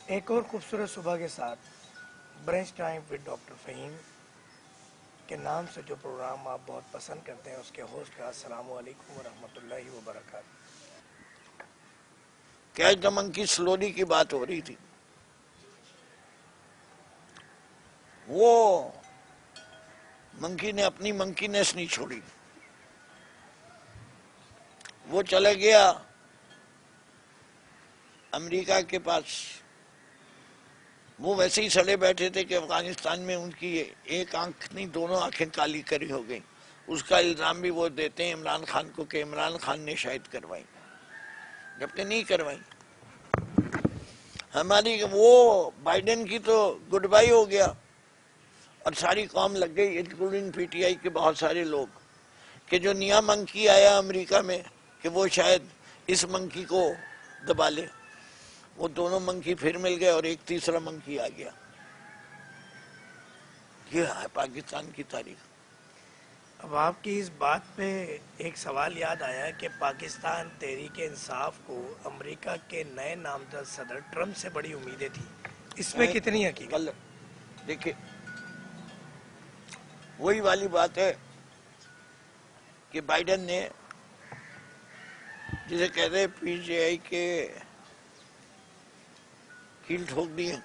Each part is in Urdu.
ایک اور خوبصورت صبح کے ساتھ brunch time with doctor Fahim کے نام سے جو پروگرام آپ بہت پسند کرتے ہیں اس کے ہوسٹ کا السلام علیکم ورحمۃ اللہ وبرکاتہ۔ کیچ دا منکی سلولی کی بات ہو رہی تھی. وہ منکی نے اپنی منکینس نہیں چھوڑی. وہ چلے گیا امریکہ کے پاس. وہ ویسے ہی سڑے بیٹھے تھے کہ افغانستان میں ان کی ایک آنکھ نہیں دونوں آنکھیں کالی کری ہو گئی. اس کا الزام بھی وہ دیتے ہیں عمران خان کو کہ عمران خان نے شاید کروائی، جبکہ نہیں کروائی. ہماری وہ بائیڈن کی تو گڈ بائی ہو گیا اور ساری قوم لگ گئی انکلوڈنگ پی ٹی آئی کے بہت سارے لوگ کہ جو نیا منکی آیا امریکہ میں کہ وہ شاید اس منکی کو دبا لے. وہ دونوں منکی پھر مل گئے اور ایک تیسرا منکی آ گیا. یہ ہے پاکستان کی تاریخ. اب آپ کی اس بات پہ ایک سوال یاد آیا کہ پاکستان تحریک انصاف کو امریکہ کے نئے نامزد صدر ٹرمپ سے بڑی امیدیں تھیں، اس میں کتنی حقیقت؟ دیکھیں وہی والی بات ہے کہ بائیڈن نے جسے کہتے ہیں پی جے آئی کے کیل ٹھوک دی ہے،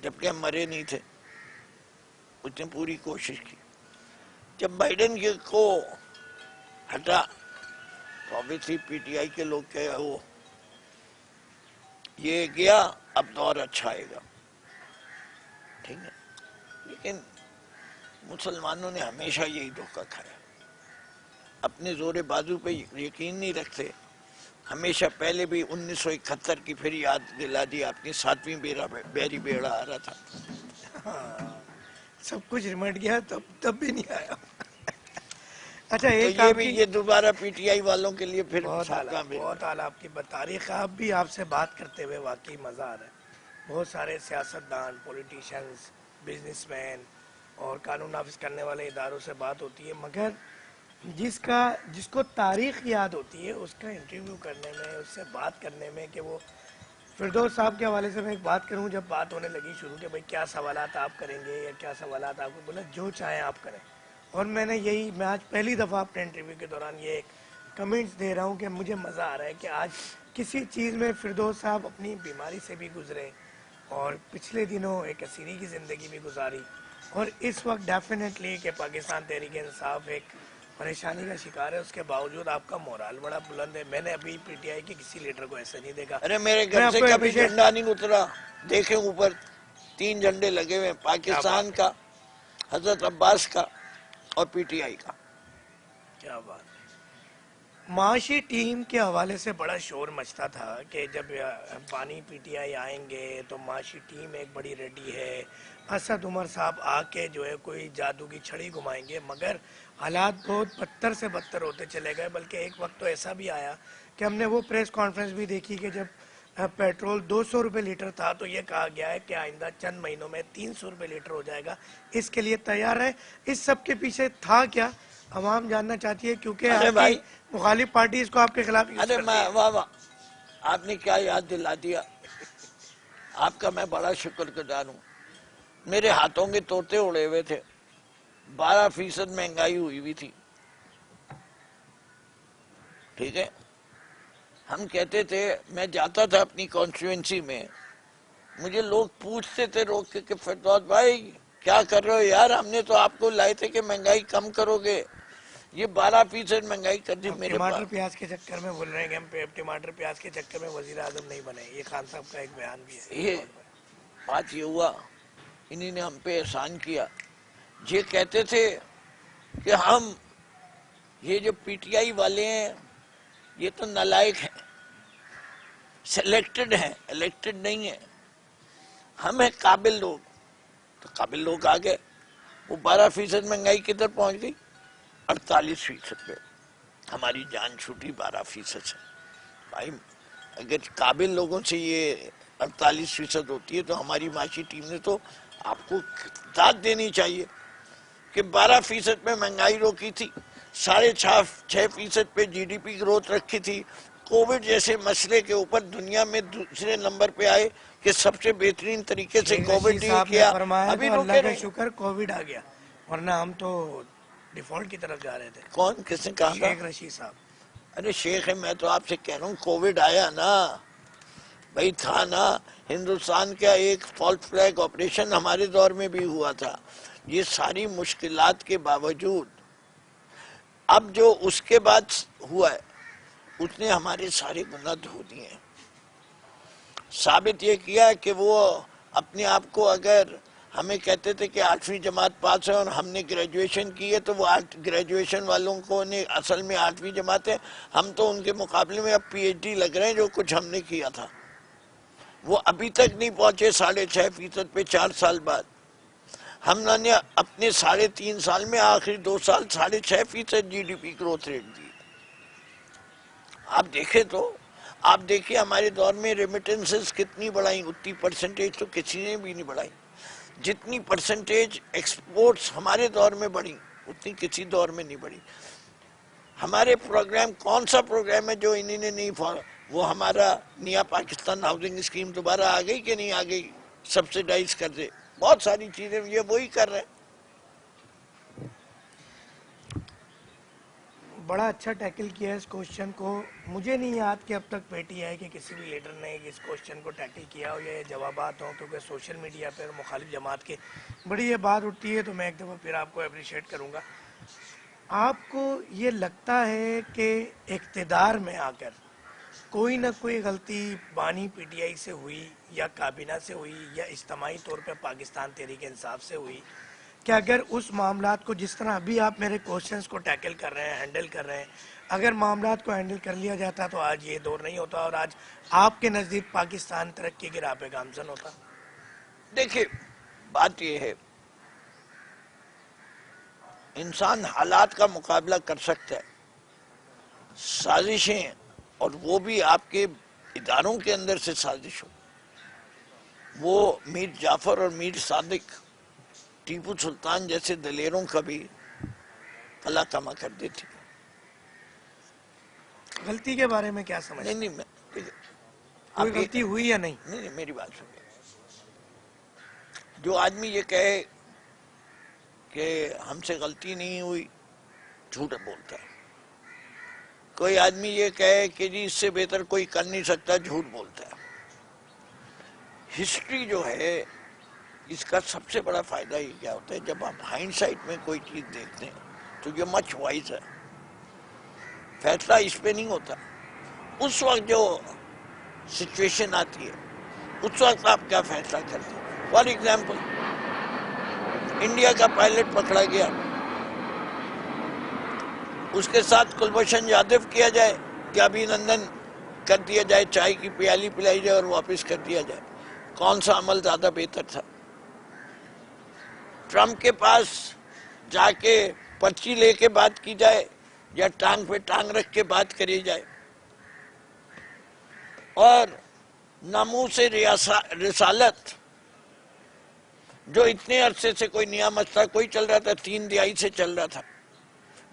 جبکہ ہم مرے نہیں تھے. اس نے پوری کوشش کی. جب بائیڈن کو ہٹا تو obviously پی ٹی آئی کے لوگ کہے وہ یہ گیا اب دور اچھا آئے گا. ٹھیک ہے، لیکن مسلمانوں نے ہمیشہ یہی دھوکہ کھایا. اپنے زور بازو پہ یقین نہیں رکھتے. ہمیشہ پہلے بھی 1971 کی پھر یاد دلا دی آپ نے، 7ویں بیری بیڑا آ رہا تھا. سب کچھ ریمٹ گیا تب بھی نہیں آیا. اچھا تو ایک یہ آپ بھی کی یہ دوبارہ پی ٹی آئی والوں کے لیے پھر بہت اعلیٰ سابقہ میں. بہت اعلیٰ آپ کی تاریخ. آپ سے بات کرتے ہوئے واقعی مزہ آ رہا ہے. بہت سارے سیاستدان، پولیٹیشنز، بزنس مین اور قانون نافذ کرنے والے اداروں سے بات ہوتی ہے، مگر جس کو تاریخ یاد ہوتی ہے اس کا انٹرویو کرنے میں، اس سے بات کرنے میں کہ وہ فردوس صاحب کے حوالے سے میں ایک بات کروں. جب بات ہونے لگی شروع کہ بھائی کیا سوالات آپ کریں گے یا کیا سوالات آپ کو، بولا جو چاہیں آپ کریں. اور میں آج پہلی دفعہ اپنے انٹرویو کے دوران یہ ایک کمنٹس دے رہا ہوں کہ مجھے مزہ آ رہا ہے کہ آج کسی چیز میں فردوس صاحب اپنی بیماری سے بھی گزرے اور پچھلے دنوں ایک اسیری کی زندگی بھی گزاری، اور اس وقت ڈیفینیٹلی کہ پاکستان تحریک انصاف ایک پریشانی کا شکار ہے، اس کے باوجود آپ کا مورال بڑا بلند ہے. میں نے ابھی پی ٹی آئی کے کسی لیڈر کو ایسے نہیں دیکھا. ارے میرے میں گھر آپ سے کو کبھی اپریشیٹ. جھنڈا نہیں اترا. دیکھیں اوپر 3 جھنڈے لگے ہوئے، کیا پاکستان بات ہے، کا، حضرت عباس کا اور پی ٹی آئی کا. کیا بات ہے. معاشی ٹیم کے حوالے سے بڑا شور مچتا تھا کہ جب پانی پی ٹی آئی آئیں گے تو معاشی ٹیم ایک بڑی ریڈی ہے، اسد عمر صاحب آ کے جو ہے کوئی جادو کی چھڑی گھمائیں گے. مگر حالات بہت بدتر سے بدتر ہوتے چلے گئے. بلکہ ایک وقت تو ایسا بھی آیا کہ ہم نے وہ پریس کانفرنس بھی دیکھی کہ جب پیٹرول 200 روپے لیٹر تھا تو یہ کہا گیا ہے کہ آئندہ چند مہینوں میں 300 روپے لیٹر ہو جائے گا. اس کے لیے تیار ہے. اس سب کے پیچھے تھا کیا، عوام جاننا چاہتی ہے، کیونکہ ارے آپ کی بھائی، مخالف پارٹی اس کو آپ کے خلاف یوز ارے کرتی ہے. واہ واہ، آپ نے کیا یاد دلا دیا. آپ کا میں بڑا شکر گزار ہوں. میرے ہاتھوں کے طوطے اڑے ہوئے تھے. 12% مہنگائی ہوئی ہوئی تھی. ٹھیک ہے، ہم کہتے تھے، میں جاتا تھا اپنی کانسٹیچوئنسی میں، مجھے لوگ پوچھتے تھے روک کے کہ فردوس بھائی کیا کر رہے ہو یار، ہم نے تو آپ کو لائے تھے کہ مہنگائی کم کرو گے، یہ 12% مہنگائی کر دی. اب میرے ٹماٹر پاس پیاز کے چکر میں بول رہے ہیں کہ ہم ٹماٹر پیاز کے چکر میں وزیر اعظم نہیں بنے. یہ خان صاحب کا ایک بیان بھی ہے یہ ریکارڈ میں. بات یہ ہوا، انہی نے ہم پہ احسان کیا. یہ کہتے تھے کہ ہم، یہ جو پی ٹی آئی والے ہیں یہ تو نالائق ہیں، سلیکٹڈ ہیں، الیکٹڈ نہیں ہیں، ہم ہیں قابل لوگ. تو قابل لوگ آ گئے. وہ 12% مہنگائی کدھر پہنچ گئی؟ 48% پہ ہماری جان چھوٹی 12% سے. بھائی اگر قابل لوگوں سے یہ 48% ہوتی ہے تو ہماری معاشی ٹیم نے تو آپ کو داد دینی چاہیے کہ 12% پہ مہنگائی روکی تھی، 6.5% پہ جی ڈی پی گروتھ رکھی تھی، کووڈ جیسے مسئلے کے اوپر دنیا میں دوسرے نمبر پہ آئے کہ سب سے بہترین طریقے سے شیخ کووڈ رشید ڈیل صاحب نے کیا. فرمایا ابھی تو اللہ رکے کا نہیں. شکر کووڈ آ گیا، ورنہ ہم تو ڈیفالٹ کی طرف جا رہے تھے. کون کس نے کہا تھا؟ شیخ رشید صاحب. ارے شیخ ہے، میں تو آپ سے کہہ رہا ہوں کووڈ آیا نا بھائی، تھا نا. ہندوستان کا ایک فالٹ فلیگ آپریشن ہمارے دور میں بھی ہوا تھا. یہ ساری مشکلات کے باوجود اب جو اس کے بعد ہوا ہے اس نے ہمارے سارے گناہ دھو دیے ہیں. ثابت یہ کیا کہ وہ اپنے آپ کو، اگر ہمیں کہتے تھے کہ 8ویں جماعت پاس ہے اور ہم نے گریجویشن کی ہے تو وہ گریجویشن والوں کو نے اصل میں 8ویں جماعت ہے. ہم تو ان کے مقابلے میں اب پی ایچ ڈی لگ رہے ہیں جو کچھ ہم نے کیا تھا. وہ ابھی تک نہیں پہنچے 6.5% پہ 4 سال بعد. ہم نے اپنے 3.5 سال میں آخری 2 سال 6.5% G D P growth rate دی. آپ دیکھیں تو آپ دیکھیں ہمارے دور میں ریمیٹنسز کتنی بڑھائیں، اتنی پرسنٹیج تو کسی نے بھی نہیں بڑھائی. جتنی پرسنٹیج ایکسپورٹس ہمارے دور میں بڑھی اتنی کسی دور میں نہیں بڑھی. ہمارے پروگرام، کون سا پروگرام ہے جو انہوں نے نہیں فالو؟ وہ ہمارا نیا پاکستان ہاؤسنگ اسکیم دوبارہ آ گئی کہ نہیں آ گئی؟ سبسیڈائز کر دے، بہت ساری چیزیں یہ وہی کر رہے ہیں. بڑا اچھا ٹیکل کیا ہے اس کوشچن کو. مجھے نہیں یاد کہ اب تک پی ٹی آئی کے کسی بھی لیڈر نے اس کوشچن کو ٹیکل کیا ہو یا یہ جوابات ہوں، کیونکہ سوشل میڈیا پہ مخالف جماعت کے بڑی یہ بات اٹھتی ہے. تو میں ایک دفعہ پھر آپ کو اپریشیٹ کروں گا. آپ کو یہ لگتا ہے کہ اقتدار میں آ کر کوئی نہ کوئی غلطی بانی پی ٹی آئی سے ہوئی یا کابینہ سے ہوئی یا اجتماعی طور پہ پاکستان تحریک انصاف سے ہوئی، کہ اگر اس معاملات کو جس طرح ابھی آپ میرے کوشچنس کو ٹیکل کر رہے ہیں، ہینڈل کر رہے ہیں، اگر معاملات کو ہینڈل کر لیا جاتا تو آج یہ دور نہیں ہوتا اور آج آپ کے نزدیک پاکستان ترقی کی راہ پہ گامزن ہوتا؟ دیکھیں بات یہ ہے، انسان حالات کا مقابلہ کر سکتا ہے. سازشیں، اور وہ بھی آپ کے اداروں کے اندر سے سازش ہو. وہ میر جعفر اور میر صادق، ٹیپو سلطان جیسے دلیروں کا بھی کلا کما کر دیتی. غلطی کے بارے میں کیا نہیں سمجھتے؟ نہیں میں کوئی آپ یہ غلطی ہوئی یا نہیں؟ نہیں میری بات سنیے. جو آدمی یہ کہے کہ ہم سے غلطی نہیں ہوئی، جھوٹ بولتا ہے. کوئی آدمی یہ کہے کہ جی اس سے بہتر کوئی کر نہیں سکتا، جھوٹ بولتا ہے. ہسٹری جو ہے اس کا سب سے بڑا فائدہ یہ کیا ہوتا ہے، جب آپ ہائنڈ سائٹ میں کوئی چیز دیکھتے ہیں تو یہ مچ وائز ہے. فیصلہ اس پہ نہیں ہوتا، اس وقت جو سچویشن آتی ہے اس وقت آپ کیا فیصلہ کرتے ہیں. فار ایگزامپل انڈیا کا پائلٹ پکڑا گیا، اس کے ساتھ کلبھوشن یادو کیا جائے کہ ابھینندن کر دیا جائے، چائے کی پیالی پلائی جائے اور واپس کر دیا جائے؟ کون سا عمل زیادہ بہتر تھا؟ ٹرمپ کے پاس جا کے پرچی لے کے بات کی جائے یا ٹانگ پہ ٹانگ رکھ کے بات کری جائے؟ اور ناموس رسالت جو اتنے عرصے سے کوئی نیا مسئلہ کوئی چل رہا تھا، 3 دہائی سے چل رہا تھا.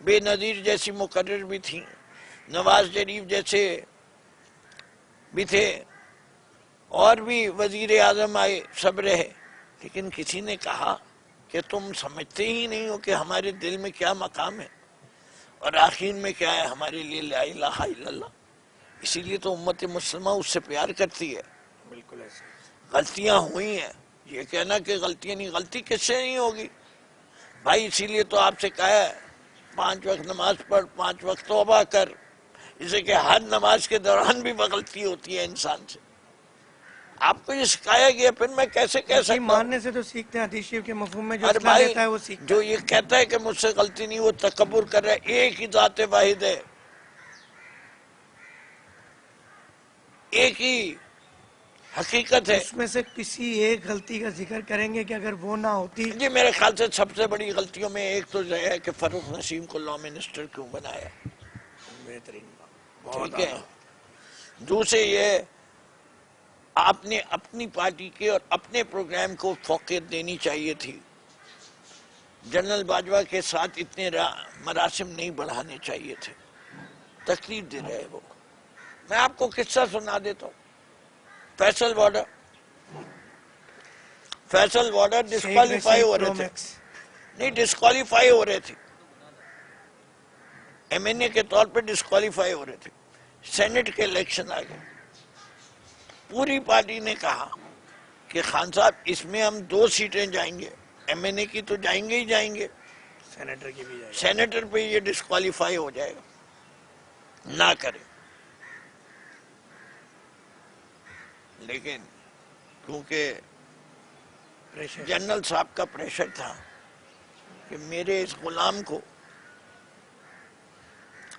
بے نظیر جیسی مقرر بھی تھیں، نواز شریف جیسے بھی تھے، اور بھی وزیر اعظم آئے، سب رہے، لیکن کسی نے کہا کہ تم سمجھتے ہی نہیں ہو کہ ہمارے دل میں کیا مقام ہے اور آخر میں کیا ہے ہمارے لیے لا الہ الا اللہ. اسی لیے تو امت مسلمہ اس سے پیار کرتی ہے. بالکل ایسے. غلطیاں ہوئی ہیں، یہ کہنا کہ غلطیاں نہیں، غلطی کس سے نہیں ہوگی بھائی؟ اسی لیے تو آپ سے کہا ہے 5 وقت نماز پڑھ، 5 وقت توبہ کر. اسے کہ ہر نماز کے دوران بھی غلطی ہوتی ہے انسان سے. آپ کو یہ سکھایا گیا، پھر میں کیسے کہہ غلطی سکتا ہوں؟ ماننے سے تو سیکھتے ہیں. حدیث شریف کے مفہوم میں جو ارے اصلاح بھائی، لیتا ہے وہ سیکھتا جو ہے. یہ کہتا ہے کہ مجھ سے غلطی نہیں، وہ تکبر کر رہا ہے. ایک ہی ذات واحد ہے، ایک ہی حقیقت ہے. اس میں سے کسی ایک غلطی کا ذکر کریں گے کہ اگر وہ نہ ہوتی؟ جی میرے خیال سے سب سے بڑی غلطیوں میں ایک تو یہ ہے کہ فاروق نسیم کو لا منسٹر کیوں بنایا. بہترین بات، بہت ٹھیک ہے. اعلیٰ. دوسرے یہ، آپ نے اپنی پارٹی کے اور اپنے پروگرام کو فوقیت دینی چاہیے تھی. جنرل باجوہ کے ساتھ اتنے مراسم نہیں بڑھانے چاہیے تھے. تکلیف دے رہے وہ. میں آپ کو قصہ سنا دیتا ہوں. فیصل وارڈر ڈسکوالیفائی ہو رہے تھے, نہیں ڈسکوالیفائی ہو رہے تھے, ایم این اے کے طور پہ ڈسکوالیفائی ہو رہے تھے. سینٹ کے الیکشن آ گئے, پوری پارٹی نے کہا کہ خان صاحب اس میں ہم 2 سیٹیں جائیں گے, ایم این اے کی تو جائیں گے ہی جائیں گے, سینیٹر کی بھی جائے گی. سینیٹر پہ یہ ڈسکوالیفائی ہو جائے گا, نہ کرے. لیکن کیونکہ پریشر. جنرل صاحب کا پریشر تھا کہ میرے اس غلام کو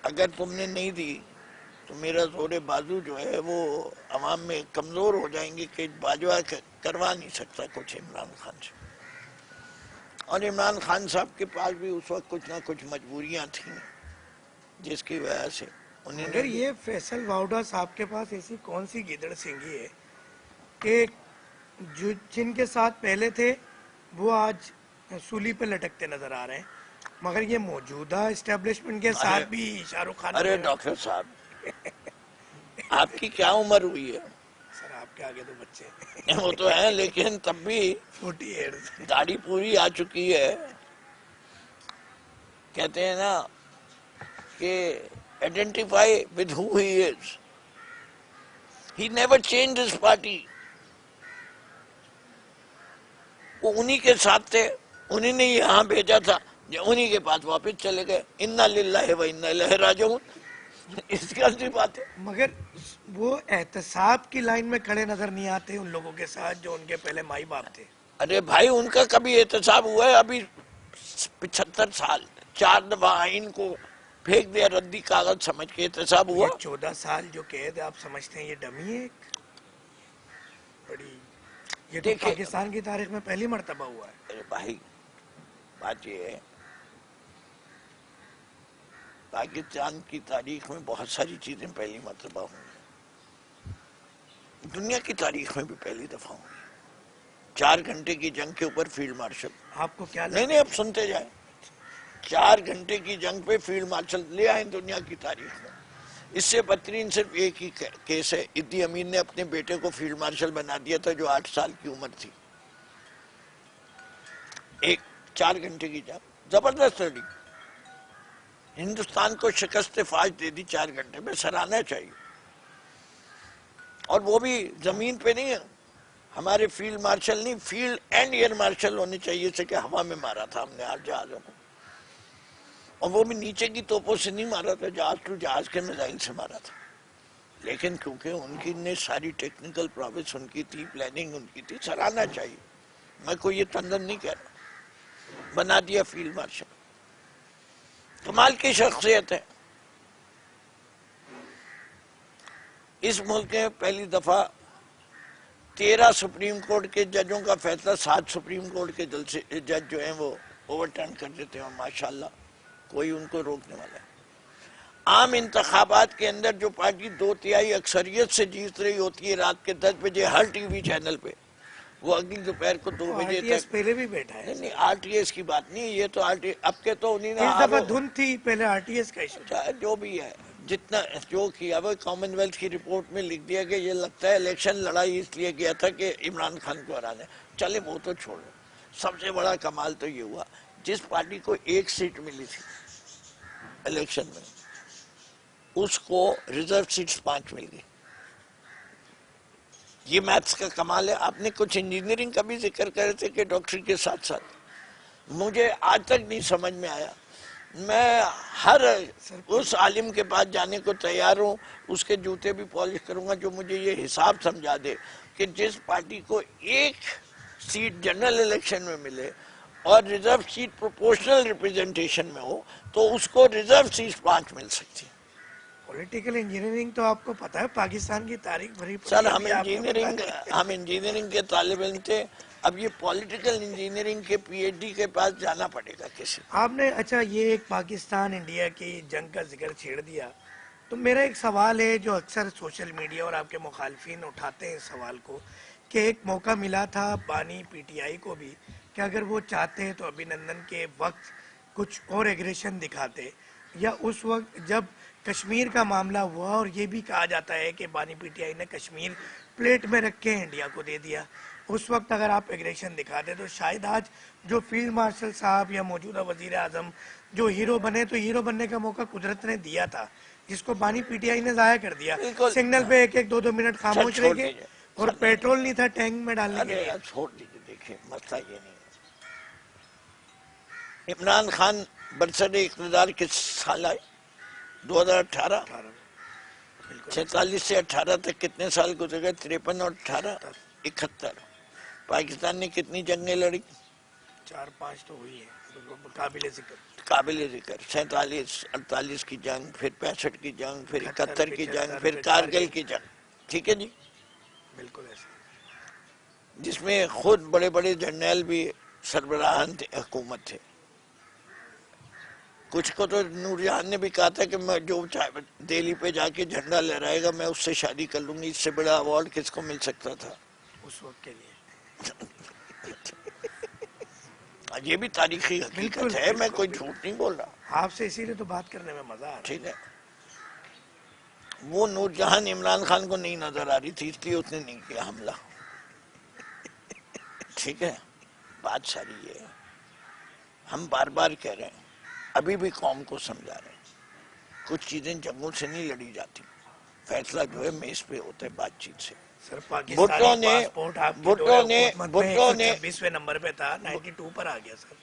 اگر تم نے نہیں دی تو میرا زور بازو جو ہے وہ عوام میں کمزور ہو جائیں گے کہ باجوہ کروا نہیں سکتا کچھ عمران خان سے. اور عمران خان صاحب کے پاس بھی اس وقت کچھ نہ کچھ مجبوریاں تھیں جس کی وجہ سے انہوں مگر نے یہ فیصل واؤڈا صاحب کے پاس ایسی کون سی گیدڑ سینگی ہے کہ جن کے ساتھ پہلے تھے وہ آج سولی پہ لٹکتے نظر آ رہے ہیں, مگر یہ موجودہ اسٹیبلشمنٹ کے ساتھ بھی شاہ رخ خان ارے ڈاکٹر صاحب آپ کی کیا عمر ہوئی ہے؟ سر آپ کے آگے تو بچے وہ تو ہے لیکن تب بھی 48 داڑھی پوری آ چکی ہے. کہتے ہیں نا کہ identify with who he is. He never change his party. وہ انہی کے ساتھ تھے, انہی نے یہاں بھیجا تھا, انہی کے پاس واپس چلے گئے. انا للہ و انا الیہ راجعون. اس کی عجیب بات ہے. مگر وہ احتساب کی لائن میں کھڑے نظر نہیں آتے ان لوگوں کے ساتھ جو ان کے پہلے مائی باپ تھے. ارے بھائی ان کا کبھی احتساب ہوا ہے؟ ابھی 75 سال 4 دفعہ آئین کو پھینک دیا ردی کاغذ سمجھ کے, احتساب ہوا؟ یہ 14 سال جو قید ہے آپ سمجھتے ہیں یہ ڈمی ہے ایک بڑی؟ یہ تو دیکھیں پاکستان کی تاریخ میں پہلی مرتبہ ہوا ہے. ارے بھائی بات یہ ہے پاکستان کی تاریخ میں بہت ساری چیزیں پہلی مرتبہ ہوئی ہیں, دنیا کی تاریخ میں بھی پہلی دفعہ ہوئی. 4 گھنٹے کی جنگ کے اوپر فیلڈ مارشل, آپ کو کیا نہیں لگتا نہیں ہے اب سنتے جائیں, 4 گھنٹے کی جنگ پہ فیلڈ مارشل لے آئے دنیا کی تاریخ میں. اس سے بدترین صرف ایک ہی کیس ہے, ایدی امین نے اپنے بیٹے کو فیلڈ مارشل بنا دیا تھا جو 8 سال کی عمر تھی. 4 گھنٹے کی جنگ زبردست لڑی, ہندوستان کو شکست فاش دے دی 4 گھنٹے میں, سراہنا چاہیے. اور وہ بھی زمین پہ نہیں ہے, ہمارے فیلڈ مارشل نہیں, فیلڈ اینڈ ایئر مارشل ہونے چاہیے تھے کہ ہوا میں مارا تھا ہم نے 8 جہازوں کو, اور وہ بھی نیچے کی توپوں سے نہیں مارا تھا, جہاز ٹو جہاز کے میزائل سے مارا تھا. لیکن کیونکہ ان کی نے ساری ٹیکنیکل پروسیس ان کی تھی, پلاننگ ان کی تھی, سراہنا چاہیے. میں کوئی یہ تندن نہیں کہہ رہا, بنا دیا فیلڈ مارشل. کمال کی شخصیت ہے. اس ملک میں پہلی دفعہ 13 سپریم کورٹ کے ججوں کا فیصلہ 7 سپریم کورٹ کے جج جو ہیں وہ اوور ٹرن کر دیتے ہیں, اور ماشاءاللہ کوئی ان کو روکنے والا ہے. عام انتخابات کے اندر جو پارٹی 2/3 اکثریت سے جیت رہی ہوتی ہے رات کے 10 بجے ہر ٹی وی چینل پہ, وہ اگلی دوپہر کو 2 بجے تک. پہلے بھی بیٹھا ہے نہیں آر ٹی ایس کی بات نہیں, یہ تو اب کے تو انہیں اس دفعہ دھن تھی, پہلے آر ٹی ایس کا ایشو. چاہے جو بھی ہے, جتنا جو کیا وہ کامن ویلتھ کی رپورٹ میں لکھ دیا کہ یہ لگتا ہے الیکشن لڑائی اس لیے گیا تھا کہ عمران خان کو ہرانے. چلے وہ تو چھوڑو, سب سے بڑا کمال تو یہ ہوا جس پارٹی کو 1 سیٹ ملی تھی الیکشن میں اس کو ریزرو سیٹس 5 مل گئی. یہ میتھس کا کمال ہے. آپ نے کچھ انجینئرنگ کا بھی ذکر کرے تھے کہ ڈاکٹری کے ساتھ ساتھ, مجھے آج تک نہیں سمجھ میں آیا. میں ہر اس عالم کے پاس جانے کو تیار ہوں, اس کے جوتے بھی پالش کروں گا جو مجھے یہ حساب سمجھا دے کہ جس پارٹی کو 1 سیٹ جنرل الیکشن میں ملے اور ریزرو سیٹ پروپورشنل ریپریزنٹیشن میں ہو تو اس کو ریزرو سیٹ 5 مل سکتی. پولیٹیکل انجینئرنگ تو آپ کو پتا ہے پاکستان کی تاریخ بھری سر پڑی ہے, ہم انجینئرنگ کے طالب علم تھے, اب یہ پولیٹیکل انجینئرنگ کے پی ایچ ڈی کے پاس جانا پڑے گا کسی. آپ نے اچھا یہ ایک پاکستان انڈیا کی جنگ کا ذکر چھیڑ دیا, تو میرا ایک سوال ہے جو اکثر سوشل میڈیا اور آپ کے مخالفین اٹھاتے ہیں اس سوال کو, کہ ایک موقع ملا تھا بانی پی ٹی آئی کو بھی کہ اگر وہ چاہتے تو ابھینندن کے وقت کچھ اور ایگریشن دکھاتے, یا اس وقت جب کشمیر کا معاملہ ہوا اور یہ بھی کہا جاتا ہے کہ بانی پی ٹی آئی نے کشمیر پلیٹ میں رکھ کے انڈیا کو دے دیا. اس وقت اگر آپ ایگریشن دکھاتے تو شاید آج جو فیلڈ مارشل صاحب یا موجودہ وزیر اعظم جو ہیرو بنے, تو ہیرو بننے کا موقع قدرت نے دیا تھا, جس کو بانی پی ٹی آئی نے ضائع کر دیا. بالکل. سگنل پہ ایک ایک 2-2 منٹ خاموش رہ چھوڑ گئے دیجیے. اور پیٹرول نہیں تھا ٹینک میں ڈالنے کے ارے لیے. یار چھوڑ دیجیے, دیکھیے مسئلہ یہ نہیں ہے. عمران خان برسر اقتدار کس سال آئے؟ 2018. 47 سے 18 تک کتنے سال گزر گئے؟ 53 اور 18 71. پاکستان نے کتنی جنگیں لڑی؟ 4-5 تو ہوئی ہے قابل ذکر. قابل ذکر 47 48 کی جنگ, پھر 65 کی جنگ, پھر 71 کی جنگ, پھر کارگل کی جنگ. ٹھیک ہے جی, بالکل ایسے. جس میں خود بڑے بڑے جرنیل بھی سربراہان حکومت تھے. کچھ کو تو نور جہاں نے بھی کہا تھا کہ میں جو دہلی پہ جا کے جھنڈا لہرائے گا میں اس سے شادی کر لوں گی. اس سے بڑا ایوارڈ کس کو مل سکتا تھا اس وقت کے لیے. یہ بھی تاریخی حقیقت ہے, میں کوئی جھوٹ نہیں بول رہا. آپ سے اسی لیے تو بات کرنے میں مزہ آ رہا ہے. ٹھیک ہے, وہ نور جہان عمران خان کو نہیں نظر آ رہی تھی, اس لیے اس نے نہیں کیا حملہ. ٹھیک ہے, بات ساری یہ ہے. ہم بار بار کہہ رہے ہیں, ابھی بھی قوم کو سمجھا رہے ہیں, کچھ چیزیں جنگوں سے نہیں لڑی جاتی, فیصلہ جو ہے میز پہ ہوتا ہے بات چیت سے. سر پاکستانی پاسپورٹ آپ کی دور حکومت میں 126ویں نمبر پہ تھا, 92 پر آ گیا سر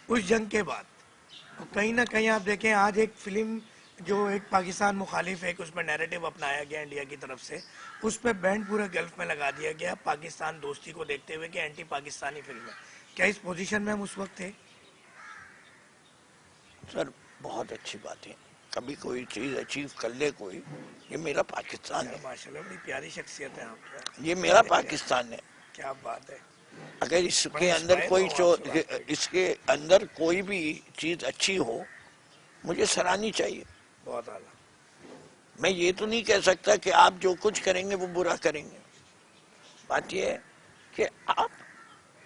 اس جنگ کے بعد. کہیں نہ کہیں آپ دیکھیں آج ایک فلم جو ایک پاکستان مخالف ہے, اس میں نیریٹو اپنایا گیا انڈیا کی طرف سے, اس پہ بینڈ پورے گلف میں لگا دیا گیا پاکستان دوستی کو دیکھتے ہوئے کہ اینٹی پاکستانی فلم ہے. کیا اس پوزیشن میں ہم اس وقت تھے؟ سر بہت اچھی بات ہے, کبھی کوئی چیز اچیو کر لے کوئی, یہ میرا پاکستان ہے, ماشاءاللہ بڑی پیاری شخصیت ہے آپ. یہ میرا پاکستان ہے. کیا بات ہے. اگر اس کے اندر کوئی اس کے اندر کوئی بھی چیز اچھی ہو مجھے سراہنی چاہیے. بہت اعلیٰ. میں یہ تو نہیں کہہ سکتا کہ آپ جو کچھ کریں گے وہ برا کریں گے. بات یہ ہے کہ آپ,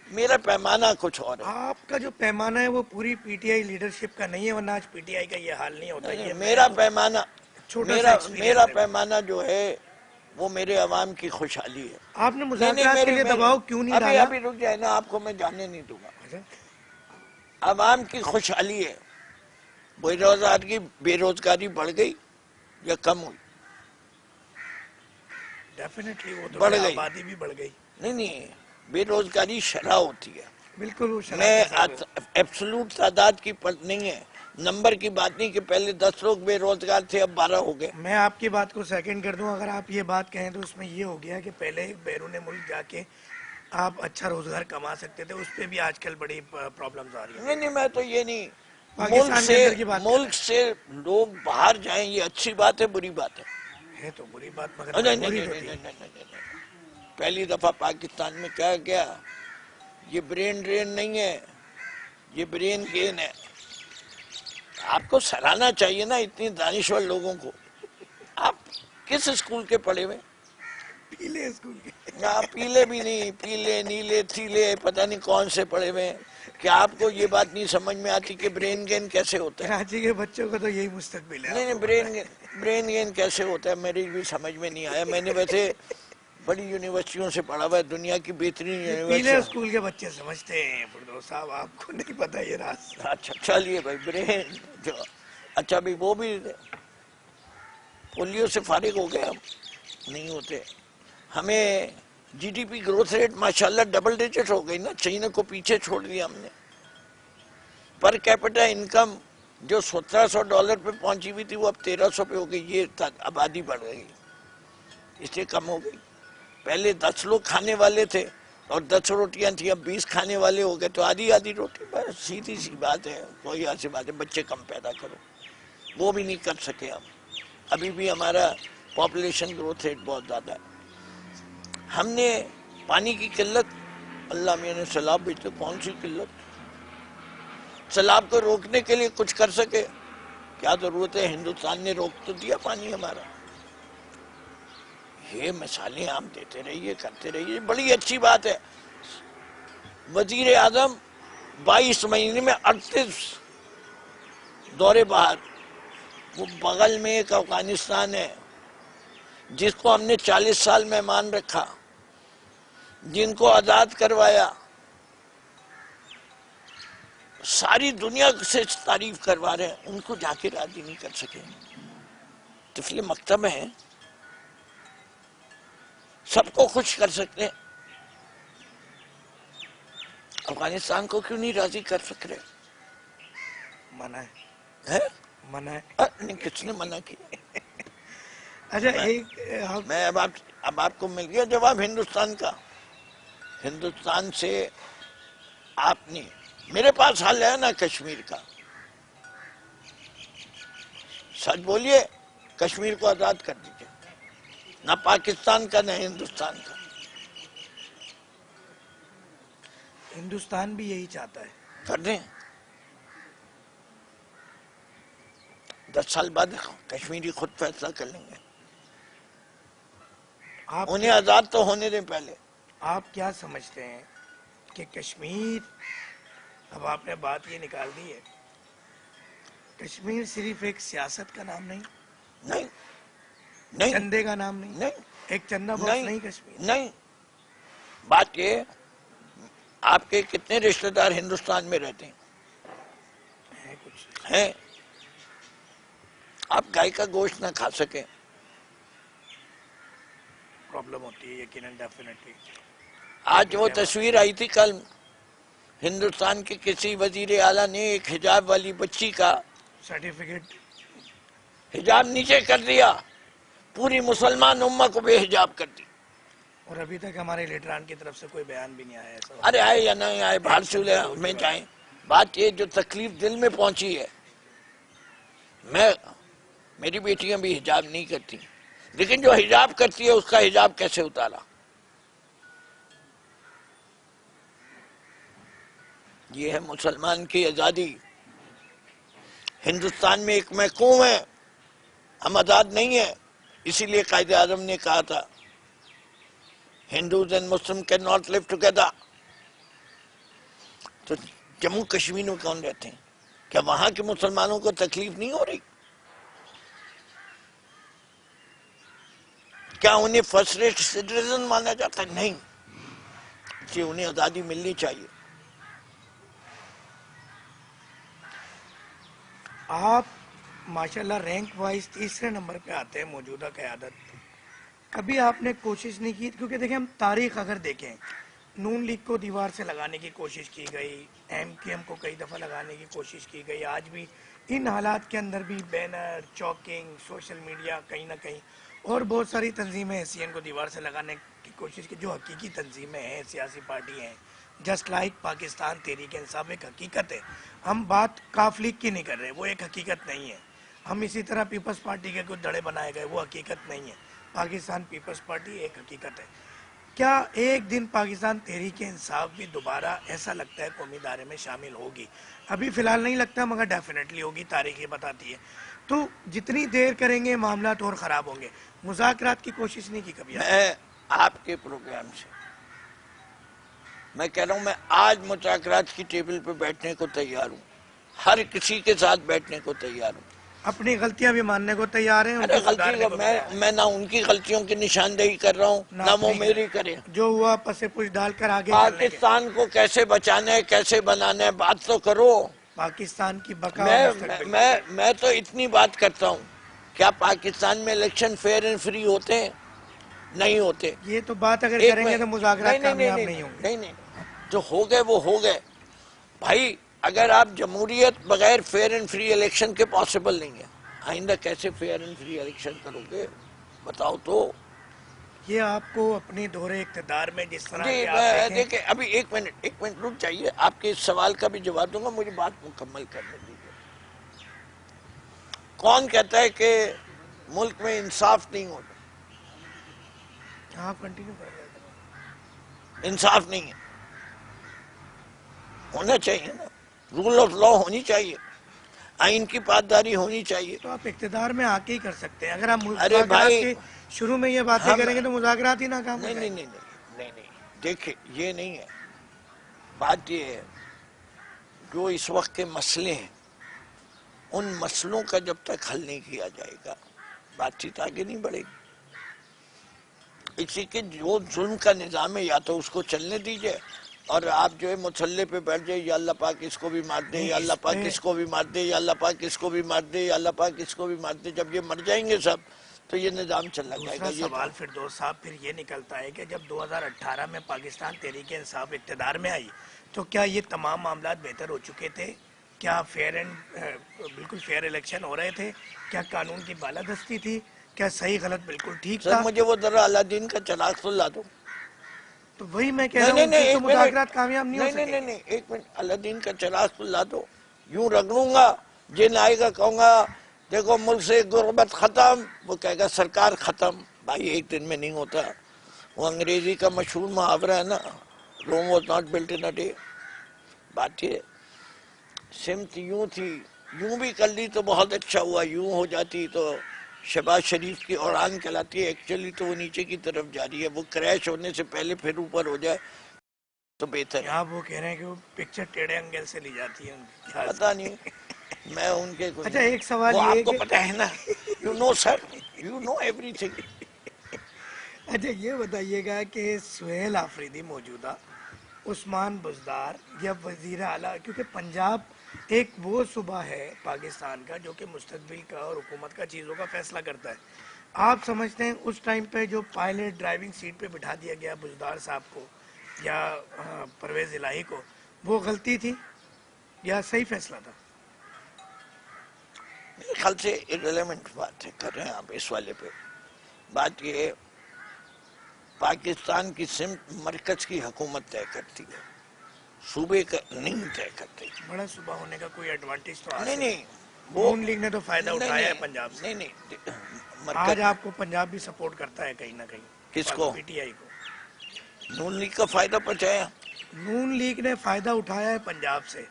میرا پیمانہ کچھ اور ہے. آپ کا جو پیمانہ ہے وہ پوری پی ٹی آئی لیڈرشپ کا نہیں ہے, ورنہ آج پی ٹی آئی کا یہ حال نہیں ہوتا. یہ میرا پیمانہ, میرا ہے. پیمانہ جو ہے وہ میرے عوام کی خوشحالی ہے. آپ نے مذاکرات کے لیے دباؤ کیوں نہیں ڈالا؟ ابھی رک جائے نا, آپ کو میں جاننے نہیں دوں گا. عوام کی خوشحالی ہے. بے روزگاری بڑھ گئی یا کم ہوئی؟ ڈیفینیٹلی وہ تو بڑھ گئی. آبادی بھی بڑھ گئی. نہیں, بے روزگاری شرح ہوتی ہے. بالکل میں ایبسولوٹ تعداد کی نہیں ہے, نمبر کی بات نہیں کہ پہلے 10 لوگ بے روزگار تھے اب 12 ہو گئے. میں آپ کی بات کو سیکنڈ کر دوں. اگر آپ یہ بات کہیں تو اس میں یہ ہو گیا کہ پہلے بیرون ملک جا کے آپ اچھا روزگار کما سکتے تھے, اس پہ بھی آج کل بڑی پرابلمز آ رہی ہیں. نہیں, میں تو یہ نہیں, پاکستان کے اندر کی بات ملک سے لوگ باہر جائیں یہ اچھی بات ہے بری بات ہے تو بری بات, مگر نہیں. پہلی دفعہ پاکستان میں کیا گیا, یہ برین ڈرین نہیں ہے, یہ برین گین ہے. آپ کو سراہنا چاہیے نا اتنی دانشور لوگوں کو. آپ کس اسکول کے پڑھے ہوئے؟ پیلے اسکول کے. پیلے بھی نہیں, پیلے نیلے تھیلے پتہ نہیں کون سے پڑھے ہوئے. کہ آپ کو یہ بات نہیں سمجھ میں آتی کہ برین گین کیسے ہوتا ہے؟ کراچی کے بچوں کو تو یہی مستقبل ہے. نہیں, برین گین کیسے ہوتا ہے میری بھی سمجھ میں نہیں آیا. میں نے ویسے بڑی یونیورسٹیوں سے پڑھا ہوا ہے, دنیا کی بہترین پیلے یونیورسٹی. اسکول کے بچے سمجھتے ہیں فردوس صاحب, آپ کو نہیں پتا یہ راز. اچھا چلیے بھائی, برین جو اچھا بھی وہ بھی پولیو سے فارغ ہو گئے, ہم نہیں ہوتے. ہمیں G D P growth rate ماشاءاللہ ڈبل ڈیجٹ ہو گئی نا, چائنا کو پیچھے چھوڑ دیا ہم نے. پر کیپٹا انکم جو $1700 پہ پہنچی ہوئی تھی وہ اب 1300 پہ ہو گئی. یہ آبادی بڑھ گئی, اس لیے کم ہو گئی. پہلے 10 لوگ کھانے والے تھے اور 10 روٹیاں تھیں, اب 20 کھانے والے ہو گئے, تو آدھی روٹی. بس سیدھی سی بات ہے, کوئی ایسی بات ہے. بچے کم پیدا کرو, وہ بھی نہیں کر سکے ہم. ابھی بھی ہمارا پاپولیشن گروتھ ریٹ بہت زیادہ ہے. ہم نے پانی کی قلت, اللہ میاں نے سیلاب بھیجے, کون سی قلت؟ سیلاب کو روکنے کے لیے کچھ کر سکے؟ کیا ضرورت ہے, ہندوستان نے روک تو دیا پانی ہمارا. یہ مثالیں آپ دیتے رہیے, کرتے رہیے, بڑی اچھی بات ہے. وزیر اعظم 22 مہینے میں 38 دورے باہر, وہ بغل میں ایک افغانستان ہے جس کو ہم نے 40 سال مہمان رکھا، جن کو آزاد کروایا، ساری دنیا سے تعریف کروا رہے ہیں، ان کو جا کے راضی نہیں کر سکے۔ طفل مکتب ہیں، سب کو خوش کر سکتے ہیں، افغانستان کو کیوں نہیں راضی کر سک رہے منع ہیں؟ منع ہے۔ نہیں، کس نے منع کیا؟ اچھا میں ایک میں اب آپ کو مل گیا جواب ہندوستان کا۔ ہندوستان سے آپ نے، میرے پاس حل ہے نا کشمیر کا، سچ بولیے، کشمیر کو آزاد کر دیجیے، نہ پاکستان کا نہ ہندوستان کا۔ ہندوستان بھی یہی چاہتا ہے۔ کر دیں، 10 سال بعد کشمیری خود فیصلہ کر لیں گے، انہیں آزاد تو ہونے دیں پہلے۔ آپ کیا سمجھتے ہیں کہ کشمیر، اب آپ نے بات یہ نکال دی ہے، کشمیر صرف ایک سیاست کا نام نہیں، نہیں نہیں چندے کا نام نہیں، نہیں ایک چندہ باکس نہیں کشمیر نہیں، بات یہ، آپ کے کتنے رشتہ دار ہندوستان میں رہتے ہے، کچھ ہیں؟ آپ گائے کا گوشت نہ کھا سکیں، پرابلم ہوتی ہے یقیناً، ڈیفینیٹلی۔ آج وہ تصویر آئی تھی کل، ہندوستان کے کسی وزیر اعلیٰ نے ایک حجاب والی بچی کا سرٹیفکیٹ، حجاب نیچے کر دیا، پوری مسلمان امہ کو بے حجاب کر دی۔ اور ابھی تک ہمارے لیڈران کی طرف سے کوئی بیان بھی نہیں آیا ایسا۔ ارے آئے یا نہیں آئے، باہر چولے میں جائیں، بات یہ جو تکلیف دل میں پہنچی ہے، میری بیٹیاں بھی حجاب نہیں کرتی، لیکن جو حجاب کرتی ہے اس کا حجاب کیسے اتارا؟ یہ ہے مسلمان کی آزادی۔ ہندوستان میں ایک محکوم ہے، ہم آزاد نہیں ہیں، اسی لیے قائد اعظم نے کہا تھا Hindus and Muslim can not live together. تو جموں کشمیر میں کون رہتے ہیں؟ کیا وہاں کے مسلمانوں کو تکلیف نہیں ہو رہی؟ کیا انہیں فرسٹ ریٹ سٹیزن مانا جاتا ہے؟ نہیں، کہ انہیں آزادی ملنی چاہیے۔ آپ ماشاءاللہ رینک وائز تیسرے نمبر پہ آتے ہیں موجودہ قیادت۔ کبھی آپ نے کوشش نہیں کی؟ کیونکہ دیکھیں، ہم تاریخ اگر دیکھیں، نون لیگ کو دیوار سے لگانے کی کوشش کی گئی، ایم کیو ایم کو کئی دفعہ لگانے کی کوشش کی گئی، آج بھی ان حالات کے اندر بھی بینر، چوکنگ، سوشل میڈیا کہیں نہ کہیں، اور بہت ساری تنظیمیں ایسی ہیں ان کو دیوار سے لگانے کی کوشش کی، جو حقیقی تنظیمیں ہیں، سیاسی پارٹی ہیں، جسٹ لائک پاکستان تحریک انصاف ایک حقیقت ہے۔ ہم بات کاف لیگ کی نہیں کر رہے، وہ ایک حقیقت نہیں ہے۔ ہم اسی طرح پیپلز پارٹی کے کچھ دڑے بنائے گئے، وہ حقیقت نہیں ہے۔ پاکستان پیپلز پارٹی ایک حقیقت ہے۔ کیا ایک دن پاکستان تحریک انصاف بھی دوبارہ ایسا لگتا ہے قومی دائرے میں شامل ہوگی؟ ابھی فی الحال نہیں لگتا، مگر ڈیفینیٹلی ہوگی، تاریخ یہ بتاتی ہے۔ تو جتنی دیر کریں گے معاملات اور خراب ہوں گے۔ مذاکرات کی کوشش نہیں کی کبھی آپ؟ میں آپ کے پروگرام سے میں کہہ رہا ہوں، میں آج مذاکرات کی ٹیبل پہ بیٹھنے کو تیار ہوں، ہر کسی کے ساتھ بیٹھنے کو تیار ہوں۔ اپنی غلطیاں بھی ماننے کو تیار ہیں، ان ارے کو سدھارنے کو بھی تیار ہیں۔ میں نہ ان کی غلطیوں کی نشاندہی کر رہا ہوں، نہ وہ میری کرے۔ جو ہوا پس پش ڈال کر آگے چلنے کے۔ پاکستان کو کیسے بچانا ہے، کیسے بنانا ہے، بات تو کرو۔ پاکستان کی بقا اور مستقبل۔ میں تو اتنی بات کرتا ہوں، کیا پاکستان میں الیکشن فیئر اینڈ فری ہوتے ہیں؟ نہیں ہوتے۔ یہ تو بات اگر کریں گے تو مذاکرات کامیاب نہیں ہوں گے۔ نہیں، جو ہو گئے وہ ہو گئے۔ بھائی اگر آپ جمہوریت بغیر فیئر اینڈ فری الیکشن کے پاسبل نہیں ہے، آئندہ کیسے فیئر اینڈ فری الیکشن کرو گے بتاؤ تو؟ یہ آپ کو اپنے دور اقتدار میں جس طرح جی کہ آپ دیکھیں، دیکھیں، ابھی ایک منٹ رک جائیے، آپ کے اس سوال کا بھی جواب دوں گا، مجھے بات مکمل کرنے دیجیے۔ کون کہتا ہے کہ ملک میں انصاف نہیں ہوتا؟ آپ کنٹینیو کر رہے ہیں۔ انصاف نہیں ہے، ہونا چاہیے نا، رول آف لا ہونی چاہیے، آئین کی پاسداری ہونی چاہیے۔ تو آپ اقتدار میں آ کے ہی کر سکتے ہیں۔ اگر آپ ارے مذاکرات بھائی، کے شروع میں یہ باتیں کریں گے تو مذاکرات ہی ناکام ہو نہیں جائیں نہیں گے۔ نہیں نہیں، دیکھیں یہ نہیں ہے، بات یہ ہے جو اس وقت کے مسئلے ہیں ان مسئلوں کا جب تک حل نہیں کیا جائے گا بات چیت آگے نہیں بڑھے گی. اسی کے جو ظلم کا نظام ہے یا تو اس کو چلنے دیجئے اور آپ جو ہے مسلح پہ بیٹھ جائے یا اللہ پاک اس کو بھی مار دے یا اللہ پاک اس کو بھی مار دے یا اللہ پاک اس کو بھی مار دے یا اللہ پاک اس کو بھی مار دے. جب یہ مر جائیں گے سب تو یہ نظام چلا جائے گا. دوسرا سوال فردوس صاحب پھر یہ نکلتا ہے کہ جب 2018 میں پاکستان تحریک انصاف اقتدار میں آئی تو کیا یہ تمام معاملات بہتر ہو چکے تھے؟ کیا بالکل فیئر الیکشن ہو رہے تھے؟ کیا قانون کی بالادستی تھی؟ کیا صحیح غلط بالکل ٹھیک سر تھا؟ مجھے وہ ذرا علادین کا چراغ تو لا دو. تو وہی میں کہہ رہا ہوں کہ تو مذاکرات کامیاب نہیں ہو سکے. نہیں ایک منٹ علادین کا چراغ تو لا دو. یوں رگڑوں گا جن آئے گا کہوں گا دیکھو ملک سے غربت ختم, وہ کہے گا سرکار ختم. بھائی ایک دن میں نہیں ہوتا. وہ انگریزی کا مشہور محاورہ ہے نا, Rome was not built in a day. بات یہ سمت یوں تھی, یوں بھی کر لی تو بہت اچھا ہوا, یوں ہو جاتی تو شہباز شریف کی اڑان کہلاتی ہے. ایکچولی تو وہ نیچے کی طرف جا رہی ہے, وہ کریش ہونے سے پہلے پھر اوپر ہو جائے تو بہتر ہے. آپ وہ کہہ رہے ہیں کہ وہ پکچر ٹیڑھے انگل سے لی جاتی ہے. پتہ نہیں, میں ان کے اچھا ایک سوال وہ یہ آپ ہے کو کہ پتہ ہے نا, you know sir, you know everything. اچھا یہ بتائیے گا کہ سہیل آفریدی موجودہ عثمان بزدار یا وزیر اعلیٰ, کیونکہ پنجاب ایک وہ صوبہ ہے پاکستان کا جو کہ مستقبل کا اور حکومت کا چیزوں کا فیصلہ کرتا ہے. آپ سمجھتے ہیں اس ٹائم پہ جو پائلٹ ڈرائیونگ سیٹ پہ بٹھا دیا گیا بزدار صاحب کو یا پرویز الہی کو, وہ غلطی تھی یا صحیح فیصلہ تھا؟ میرے خیال سے irrelevant بات ہے کر رہے ہیں آپ اس والے پہ. بات یہ ہے پاکستان کی سمت مرکز کی حکومت طے کرتی ہے, صوبے کا نہیں طے کرتے. بڑا صوبہ ہونے کا کوئی ایڈوانٹیج تو حاصل نہیں نون لیگ نے تو فائدہ اٹھایا ہے پنجاب سے. نہیں آج آپ کو پنجاب بھی سپورٹ کرتا ہے کہیں نہ کہیں. کس کو؟ پی ٹی آئی کو. نون لیگ کا فائدہ پہنچایا. نون لیگ نے فائدہ اٹھایا ہے پنجاب سے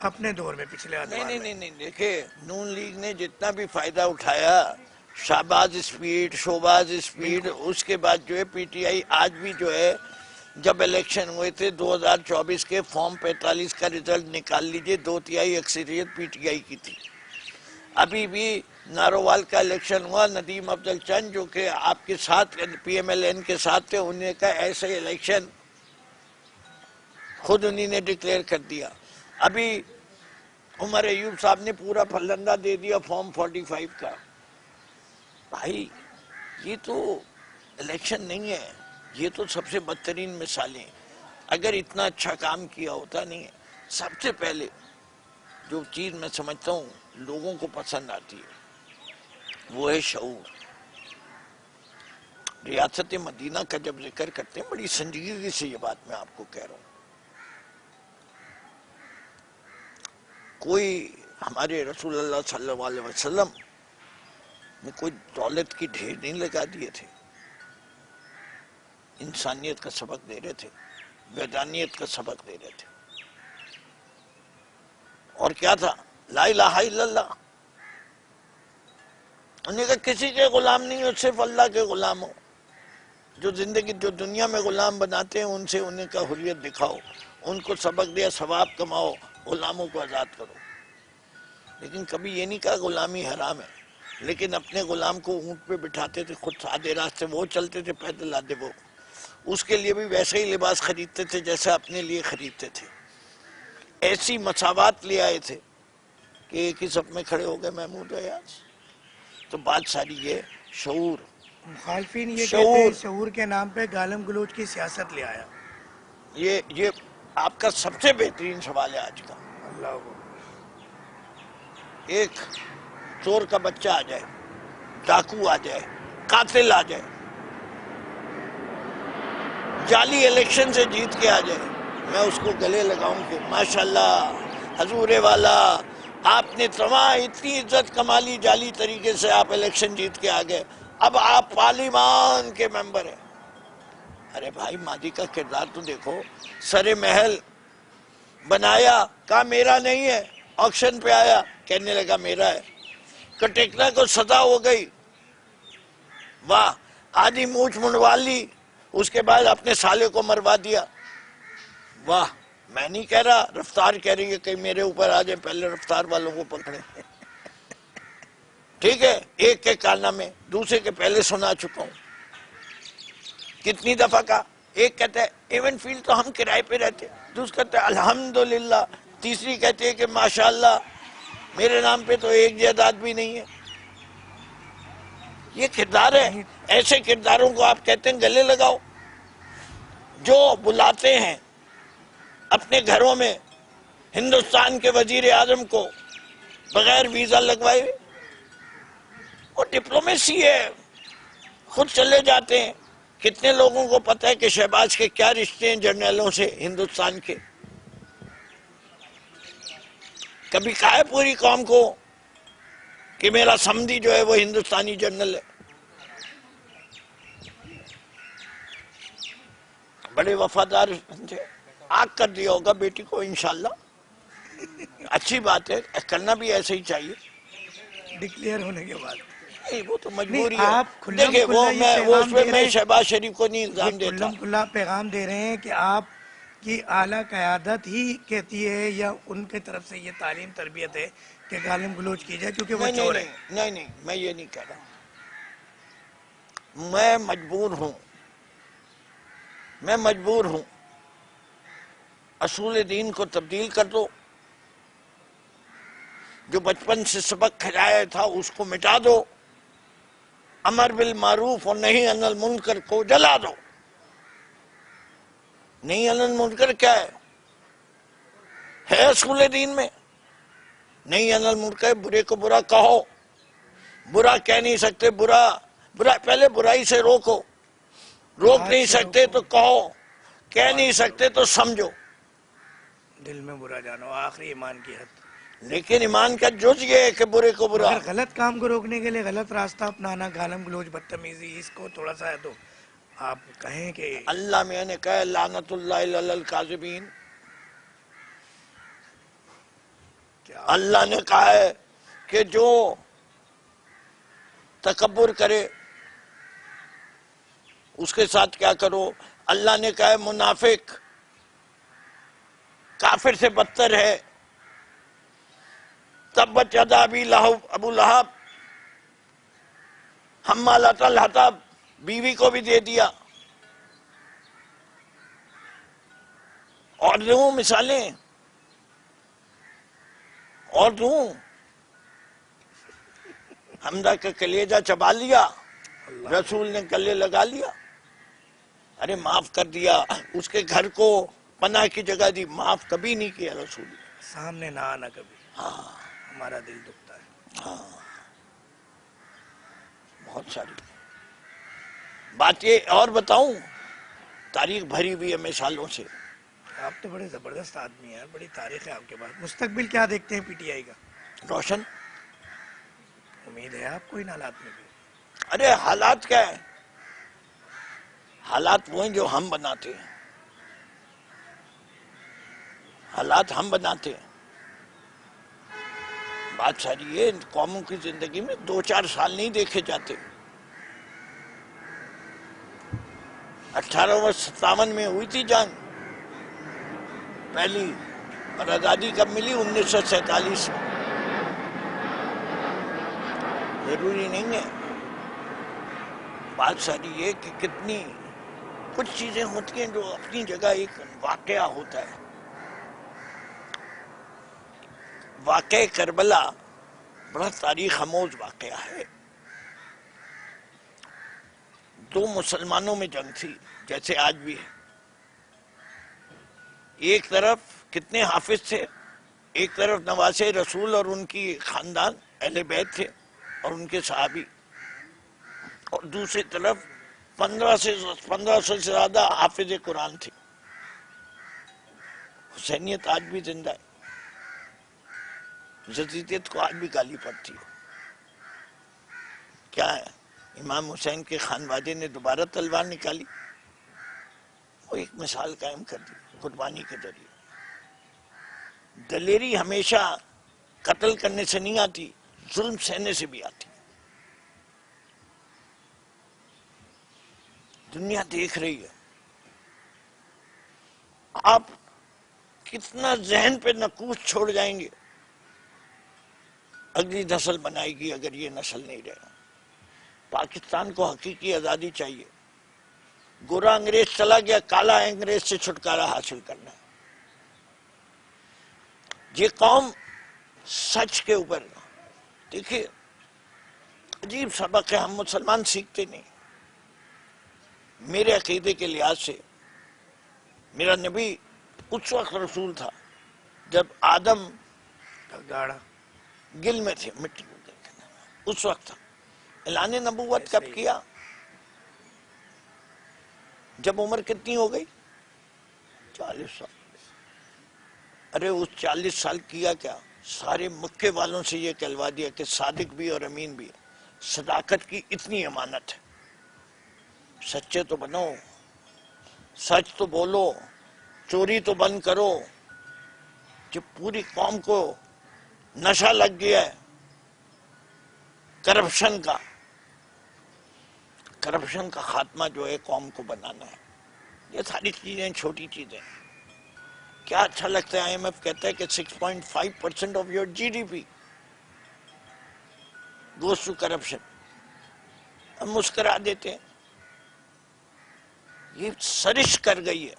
اپنے دور میں پچھلے ادوار میں. نہیں دیکھیں نون لیگ نے جتنا بھی فائدہ اٹھایا, شہباز شوباز اسپیڈ, اس کے بعد جو ہے پی ٹی آئی آج بھی جو ہے, جب الیکشن ہوئے تھے 2024 کے فارم 45 کا رزلٹ نکال لیجئے, 2/3 اکثریت پی ٹی آئی کی تھی. ابھی بھی نارووال کا الیکشن ہوا, ندیم افضل چند جو کہ آپ کے ساتھ پی ایم ایل این کے ساتھ تھے, انہیں کا ایسے الیکشن خود انہیں نے ڈکلیئر کر دیا. ابھی عمر ایوب صاحب نے پورا پھلندہ دے دیا فارم 45 کا. بھائی یہ تو الیکشن نہیں ہے, یہ تو سب سے بدترین مثالیں. اگر اتنا اچھا کام کیا ہوتا نہیں ہے. سب سے پہلے جو چیز میں سمجھتا ہوں لوگوں کو پسند آتی ہے وہ ہے شعور. ریاست مدینہ کا جب ذکر کرتے ہیں بڑی سنجیدگی سے یہ بات میں آپ کو کہہ رہا ہوں. کوئی ہمارے رسول اللہ صلی اللہ علیہ وسلم نے کوئی دولت کی ڈھیر نہیں لگا دیے تھے, انسانیت کا سبق دے رہے تھے, ویدانیت کا سبق دے رہے تھے. اور کیا تھا؟ لا الہ الا اللہ. انہوں نے کہا کسی کے غلام نہیں ہو, صرف اللہ کے غلام ہو. جو دنیا میں غلام بناتے ہیں ان سے انہیں کا حریت دکھاؤ, ان کو سبق دیا ثواب کماؤ, غلاموں کو آزاد کرو. لیکن کبھی یہ نہیں کہا غلامی حرام ہے. لیکن اپنے غلام کو اونٹ پہ بٹھاتے تھے, خود آدھے راستے وہ چلتے تھے, پیدل آدھے وہ. اس کے لیے بھی ویسے ہی لباس خریدتے تھے جیسے اپنے لیے خریدتے تھے. ایسی مساوات لے آئے تھے کہ ایک ہی صف میں کھڑے ہو گئے محمود ایاز. تو بات ساری یہ شعور. مخالفین یہ کہتے ہیں شعور کے نام پہ گالم گلوچ کی سیاست لے آیا. یہ آپ کا سب سے بہترین سوال ہے آج کا. اللہ کو ایک چور کا بچہ آ جائے, ڈاکو آ جائے, قاتل آ جائے, جعلی الیکشن سے جیت کے آ جائے, میں اس کو گلے لگاؤں کہ ماشاءاللہ حضور والا آپ نے اتنی عزت کما لی, جعلی طریقے سے آپ الیکشن جیت کے آ گئے, اب آپ پارلیمان کے ممبر ہیں. ارے بھائی ماضی کا کردار تو دیکھو. سر محل بنایا, کہا میرا نہیں ہے, آکشن پہ آیا کہنے لگا میرا ہے. کٹیکنا کو سزا ہو گئی, واہ, آدھی مونچھ منڈوا لی, اس کے بعد اپنے سالے کو مروا دیا. واہ, میں نہیں کہہ رہا, رفتار کہہ رہی ہے کہ میرے اوپر آ جائے, پہلے رفتار والوں کو پکڑے. ٹھیک ہے، ایک کے کارنامے دوسرے کے پہلے سنا چکا ہوں، کتنی دفعہ کا. ایک کہتا ہے ایونٹ فیلڈ تو ہم کرائے پہ رہتے، دوسرا کہتا ہے الحمدللہ، تیسری کہتی ہے کہ ماشاءاللہ میرے نام پہ تو ایک جائیداد بھی نہیں ہے. یہ کردار ہے. نہیں، ایسے کرداروں کو آپ کہتے ہیں گلے لگاؤ، جو بلاتے ہیں اپنے گھروں میں ہندوستان کے وزیر اعظم کو بغیر ویزا لگوائے ہوئے. وہ ڈپلومیسی ہے، خود چلے جاتے ہیں. کتنے لوگوں کو پتہ ہے کہ شہباز کے کیا رشتے ہیں جرنیلوں سے ہندوستان کے؟ کبھی کہا ہے پوری قوم کو کہ میرا سمدھی جو ہے وہ ہندوستانی جنرل ہے؟ بڑے وفادار تھے. آگ کر دیا ہوگا بیٹی کو انشاءاللہ. اچھی بات ہے، کرنا بھی ایسے ہی چاہیے. ڈکلیئر ہونے کے بعد. نہیں وہ تو نہیں، مجبوری ہے. آپ کھلم دیکھیں کھلا یہ وہ پیغام اس میں دے رہے میں ہیں، شہباز شریف کو نہیں یہ الزام دیتا. کھلم کھلا پیغام دے رہے ہیں کہ آپ کی اعلیٰ قیادت ہی کہتی ہے یا ان کے طرف سے یہ تعلیم تربیت ہے کہ گالم گلوچ کی جائے کیونکہ وہ نہیں نہیں چور ہے. نہیں نہیں نہیں، میں یہ نہیں کہہ رہا. میں مجبور ہوں اصول دین کو تبدیل کر دو. جو بچپن سے سبق کھلایا تھا اس کو مٹا دو. امر بالمعروف اور نہی عن المنکر کو جلا دو. نہی عن المنکر کیا ہے اصول دین میں؟ نہی عن المنکر برے کو برا کہو. برا کہہ نہیں سکتے، برا پہلے برائی سے روک بات نہیں سے سکتے روکو، تو کہو، کہہ بات نہیں سے سکتے تو سمجھو. دل میں برا جانو، آخری ایمان کی حد. لیکن ایمان کا جز یہ ہے کہ برے کو برا. مگر غلط کام کو روکنے کے لیے غلط راستہ اپنانا، گالم گلوچ، بدتمیزی، اس کو تھوڑا سا ہے تو آپ کہیں کہ اللہ میں نے کہا لعنت اللہ علی الکاذبین. کیا اللہ نے کہا ہے کہ جو تکبر کرے اس کے ساتھ کیا کرو. اللہ نے کہا ہے منافق کافر سے بدتر ہے. تبت یدا ابو لہب حمالۃ الحطب، بیوی کو بھی دے دیا. اور دوں مثالیں، اور دوں. حمزہ کا کلیجہ چبا لیا، رسول نے گلے لگا لیا. ارے معاف کر دیا، اس کے گھر کو پناہ کی جگہ دی. معاف کبھی نہیں کیا رسول نے. سامنے نہ آنا کبھی. ہمارا دل دکھتا ہے. بہت ساری بات. یہ اور بتاؤں، تاریخ بھری ہوئی ہے مثالوں سے. آپ تو بڑے زبردست آدمی ہیں، بڑی تاریخ ہے آپ کے پاس. مستقبل کیا دیکھتے ہیں پی ٹی آئی کا؟ روشن. امید ہے آپ کو ان حالات میں بھی؟ ارے حالات کیا ہے؟ حالات وہ ہیں جو ہم بناتے ہیں. حالات ہم بناتے ہیں. بات ساری ہے قوموں کی زندگی میں 2-4 سال نہیں دیکھے جاتے. 1857 میں ہوئی تھی جنگ پہلی، اور آزادی کب ملی؟ 1947 میں. ضروری نہیں ہے. بات ساری یہ کہ کتنی کچھ چیزیں ہوتی ہیں جو اپنی جگہ ایک واقعہ ہوتا ہے. واقعہ کربلا بڑا تاریخ آموز واقعہ ہے. 2 مسلمانوں میں جنگ تھی جیسے آج بھی ہے. ایک طرف کتنے حافظ تھے، ایک طرف نواسے رسول اور ان کی خاندان اہل بیت تھے اور ان کے صحابی، اور دوسری طرف 1500 سے زیادہ حافظ قرآن تھے. حسینیت آج بھی زندہ ہے. یزیدیت کو آج بھی گالی پڑتی ہے. کیا ہے؟ امام حسین کے خانوادے نے دوبارہ تلوار نکالی، وہ ایک مثال قائم کر دی قربانی کے ذریعے. دلیری ہمیشہ قتل کرنے سے نہیں آتی، ظلم سہنے سے بھی آتی. دنیا دیکھ رہی ہے. آپ کتنا ذہن پہ نقوش چھوڑ جائیں گے اگلی نسل بنائے گی اگر یہ نسل نہیں رہے. پاکستان کو حقیقی آزادی چاہیے. گورا انگریز چلا گیا, کالا انگریز سے چھٹکارا حاصل کرنا ہے. یہ قوم سچ کے اوپر, دیکھیے عجیب سبق ہے, ہم مسلمان سیکھتے نہیں. میرے عقیدے کے لحاظ سے میرا نبی اس وقت رسول تھا جب آدم گاڑا گل میں تھے, مٹی میں تھے, اس وقت تھا. اعلان نبوت کب کیا؟ جب عمر کتنی ہو گئی؟ 40 سال. ارے اس 40 سال کیا کیا؟ سارے مکے والوں سے یہ کہلوا دیا کہ صادق بھی اور امین بھی. صداقت کی اتنی امانت ہے, سچے تو بنو, سچ تو بولو, چوری تو بند کرو. کہ پوری قوم کو نشہ لگ گیا ہے کرپشن کا. کرپشن کا خاتمہ جو ہے قوم کو بنانا ہے. یہ ساری چیزیں چھوٹی چیزیں. کیا اچھا لگتا ہے, آئی ایم ایف کہتا ہے کہ 6.5% of your G D P goes to corruption. ہم مسکرا دیتے ہیں. یہ سرش کر گئی ہے.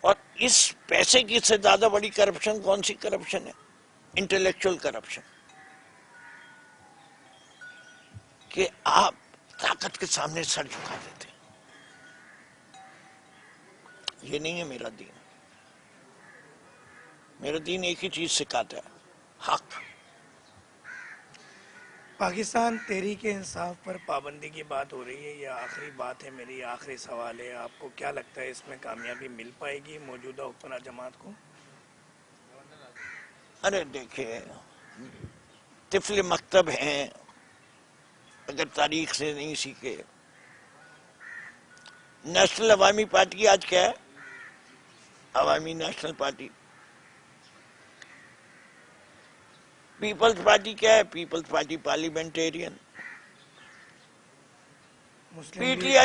اور اس پیسے کی سے زیادہ بڑی کرپشن کون سی کرپشن ہے؟ Intellectual corruption. کہ آپ طاقت کے سامنے سر جھکا دیتے ہیں. یہ نہیں ہے میرا دین. میرا دین ایک ہی چیز سکھاتا ہے, حق. پاکستان تحریک انصاف پر پابندی کی بات ہو رہی ہے, یہ آخری بات ہے میری, آخری سوال ہے. آپ کو کیا لگتا ہے اس میں کامیابی مل پائے گی موجودہ حکمراں جماعت کو؟ ارے دیکھیں, طفل مکتب ہیں, اگر تاریخ سے نہیں سیکھے. نیشنل عوامی پارٹی آج کیا ہے؟ عوامی نیشنل پارٹی. پیپلز پارٹی کیا ہے؟ Peoples Party Parliamentarians. Muslim P T League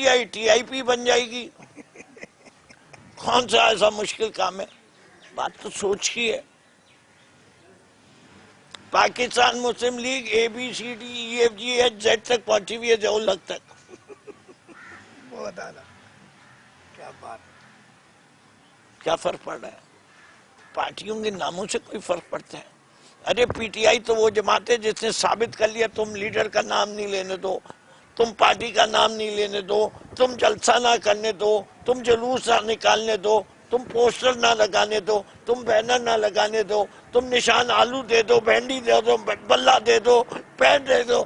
I T I P بن جائے گی. کون سا ایسا مشکل کام ہے؟ بات تو سوچ کی ہے. Pakistan Muslim League A B C D E F G H Z تک پہنچی ہوئی ہے, جہل تک. بہت اعلیٰ, کیا بات. کیا فرق پڑ رہا ہے؟ پارٹیوں کے ناموں سے کوئی فرق پڑتا ہے؟ ارے پی ٹی آئی تو وہ جماعت ہے جس نے ثابت کر لیا تم لیڈر کا نام نہیں لینے دو, تم پارٹی کا نام نہیں لینے دو, تم جلسہ نہ کرنے دو, تم جلوس نہ نکالنے دو, تم پوسٹر نہ لگانے دو, تم بینر نہ لگانے دو, تم نشان آلو دے دو, بھنڈی دے دو, بلہ دے دو, پین دے دو.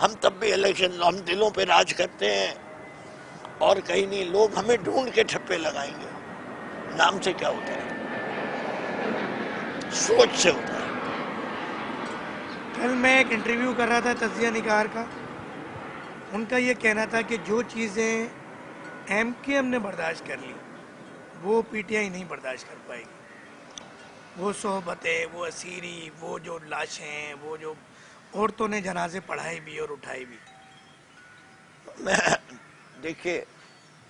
ہم تب بھی الیکشن, ہم دلوں پہ راج کرتے ہیں اور کہیں نہیں. لوگ ہمیں ڈھونڈ کے ٹھپے لگائیں گے. نام سے کیا ہوتا ہے؟ سوچ سے ہوتا ہے. کل میں ایک انٹرویو کر رہا تھا تجزیہ نگار کا, ان کا یہ کہنا تھا کہ جو چیزیں ایم کیو ایم نے برداشت کر لی وہ پی ٹی آئی نہیں برداشت کر پائے گی. وہ صحبتیں, وہ اسیری, وہ جو لاشیں, وہ جو عورتوں نے جنازے پڑھائے بھی اور اٹھائے بھی. میں دیکھیے,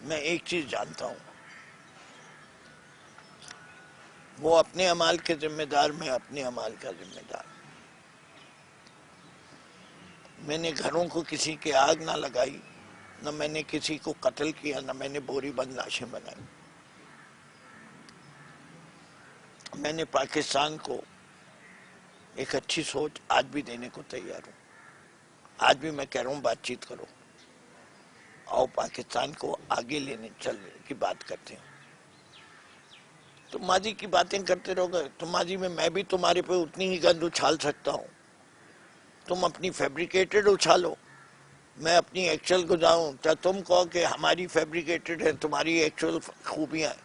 میں ایک چیز جانتا ہوں, وہ اپنے اعمال کے ذمہ دار, میں اپنے اعمال کا ذمہ دار. میں نے گھروں کو کسی کے آگ نہ لگائی, نہ میں نے کسی کو قتل کیا, نہ میں نے بوری بند لاشیں بنائی. میں نے پاکستان کو ایک اچھی سوچ آج بھی دینے کو تیار ہوں. آج بھی میں کہہ رہا ہوں بات چیت کرو, آؤ پاکستان کو آگے لینے چلنے کی بات کرتے ہیں. تم ماضی کی باتیں کرتے رہو گے تو ماضی میں بھی تمہارے پہ اتنی ہی گند اچھال سکتا ہوں. تم اپنی فیبریکیٹڈ اچھالو, میں اپنی ایکچوئل کو جاؤں. چاہے تم کہو کہ ہماری فیبریکیٹڈ ہے, تمہاری ایکچوئل خوبیاں ہیں.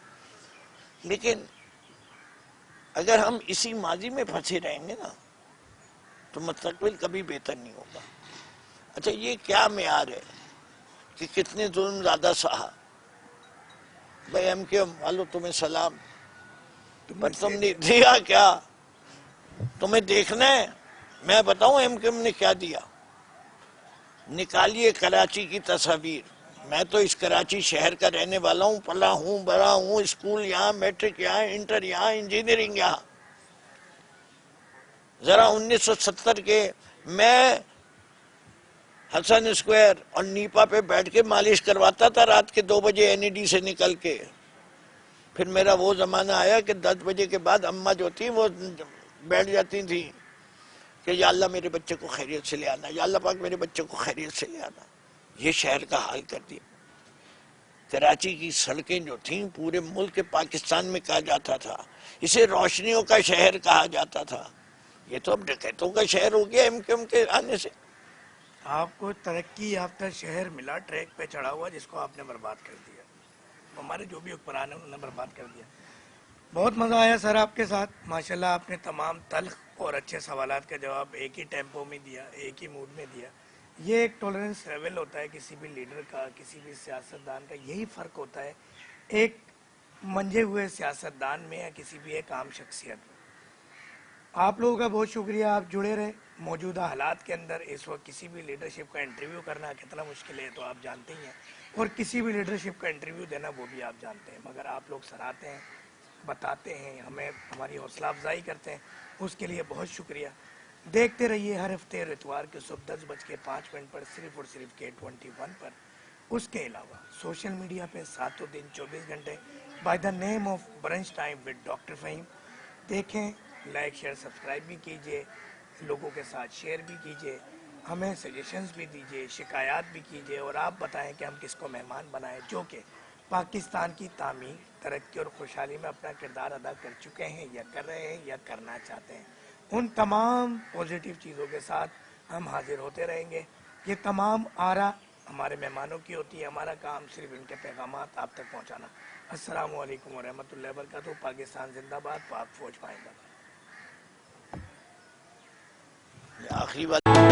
لیکن اگر ہم اسی ماضی میں پھنسے رہیں گے نا تو مستقبل کبھی بہتر نہیں ہوگا. اچھا, یہ کیا معیار ہے کہ کتنے ظلم زیادہ سہا؟ بھائی ایم کیو ایم والو تمہیں سلام, پر تم نے دیا کیا؟ تمہیں دیکھنا ہے. میں بتاؤں ایم کیو ایم نے کیا دیا؟ نکالیے کراچی کی تصاویر. میں تو اس کراچی شہر کا رہنے والا ہوں, پلا ہوں, بڑا ہوں, اسکول یہاں, میٹرک یہاں, انٹر یہاں, انجینئرنگ یہاں. ذرا 1970 کے میں حسن اسکوائر اور نیپا پہ بیٹھ کے مالش کرواتا تھا رات کے 2 بجے این ای ڈی سے نکل کے. پھر میرا وہ زمانہ آیا کہ 10 بجے کے بعد اماں جو تھی وہ بیٹھ جاتی تھی کہ یا اللہ میرے بچے کو خیریت سے لے آنا, یا اللہ پاک میرے بچے کو خیریت سے لے آنا. یہ شہر کا حال کر دیا. کراچی کی سڑکیں جو تھیں پورے ملک پاکستان میں کہا جاتا تھا, اسے روشنیوں کا شہر کہا جاتا تھا. یہ تو اب ڈکیتوں کا شہر ہو گیا ایم کیو ایم کے آنے سے. آپ کو ترقی یافتہ شہر ملا ٹریک پہ چڑھا ہوا, جس کو آپ نے برباد کر دیا. ہمارے جو بھی حکمران ہیں انہوں نے برباد کر دیا. بہت مزہ آیا سر آپ کے ساتھ. ماشاءاللہ آپ نے تمام تلخ اور اچھے سوالات کا جواب ایک ہی ٹیمپو میں دیا, ایک ہی موڈ میں دیا. یہ ایک ٹولرنس لیول ہوتا ہے کسی بھی لیڈر کا, کسی بھی سیاستدان کا. یہی فرق ہوتا ہے ایک منجے ہوئے سیاستدان میں یا کسی بھی ایک عام شخصیت میں. آپ لوگوں کا بہت شکریہ, آپ جڑے رہے. موجودہ حالات کے اندر اس وقت کسی بھی لیڈرشپ کا انٹرویو کرنا کتنا مشکل ہے تو آپ جانتے ہی ہیں, اور کسی بھی لیڈرشپ کا انٹرویو دینا وہ بھی آپ جانتے ہیں. مگر آپ لوگ سراہتے ہیں, بتاتے ہیں, ہمیں ہماری حوصلہ افزائی کرتے ہیں, اس کے لیے بہت شکریہ. دیکھتے رہیے ہر ہفتے اتوار کے صبح 10:05 پر صرف اور صرف K21 پر. اس کے علاوہ سوشل میڈیا پہ ساتوں دن 24 گھنٹے by the name of brunch time with doctor Fahim. دیکھیں, لائک شیئر سبسکرائب بھی کیجئے, لوگوں کے ساتھ شیئر بھی کیجئے, ہمیں سجیشنز بھی دیجئے, شکایات بھی کیجئے, اور آپ بتائیں کہ ہم کس کو مہمان بنائیں جو کہ پاکستان کی تعمیر, ترقی اور خوشحالی میں اپنا کردار ادا کر چکے ہیں یا کر رہے ہیں یا کرنا چاہتے ہیں. ان تمام پازیٹیو چیزوں کے ساتھ ہم حاضر ہوتے رہیں گے. یہ تمام آرا ہمارے مہمانوں کی ہوتی ہے, ہمارا کام صرف ان کے پیغامات آپ تک پہنچانا. السلام علیکم ورحمۃ اللہ وبرکاتہ. پاکستان زندہ باد, پاک فوج پائندہ باد. آخری بات